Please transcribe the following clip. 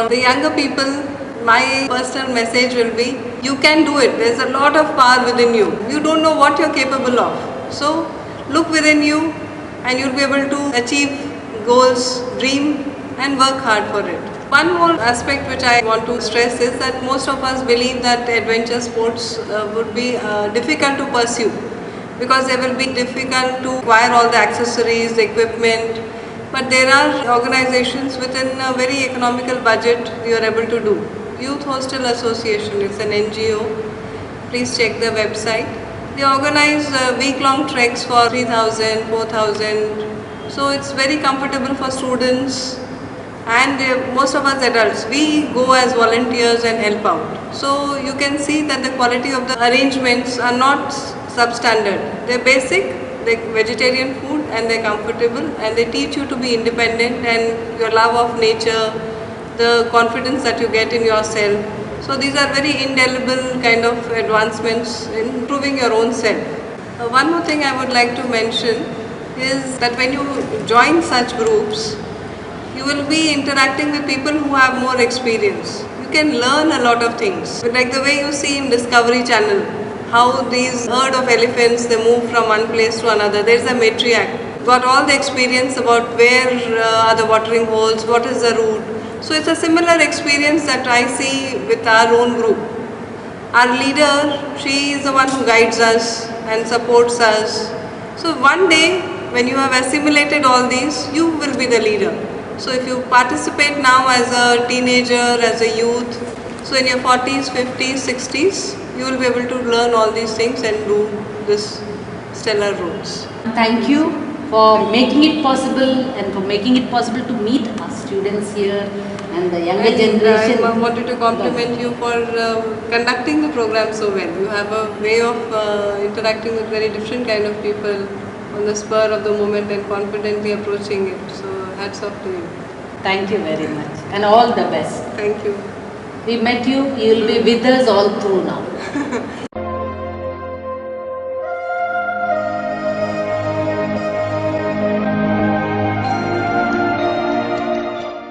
For the younger people, my personal message will be, you can do it. There's a lot of power within you. You don't know what you're capable of. So look within you and you'll be able to achieve goals, dream and work hard for it. One more aspect which I want to stress is that most of us believe that adventure sports would be difficult to pursue because they will be difficult to acquire all the accessories, the equipment. But there are organizations within a very economical budget you are able to do. Youth Hostel Association is an NGO. Please check the website. They organize week-long treks for 3,000, 4,000. So it's very comfortable for students and most of us adults. We go as volunteers and help out. So you can see that the quality of the arrangements are not substandard. They're basic, they're vegetarian food and they're comfortable and they teach you to be independent and your love of nature, the confidence that you get in yourself. So these are very indelible kind of advancements in improving your own self. One more thing I would like to mention is that when you join such groups, you will be interacting with people who have more experience. You can learn a lot of things. Like the way you see in Discovery Channel, how these herd of elephants, they move from one place to another. There's a matriarch, got all the experience about where are the watering holes, what is the route. So it's a similar experience that I see with our own group. Our leader, she is the one who guides us and supports us. So one day, when you have assimilated all these, you will be the leader. So if you participate now as a teenager, as a youth, so in your 40s, 50s, 60s, you will be able to learn all these things and do this stellar roles. Thank you for making it possible and for making it possible to meet our students here and the younger generation. I wanted to compliment you for conducting the program so well. You have a way of interacting with very different kind of people on the spur of the moment and confidently approaching it. So hats off to you. Thank you very much and all the best. Thank you. We met you, you will be with us all through now.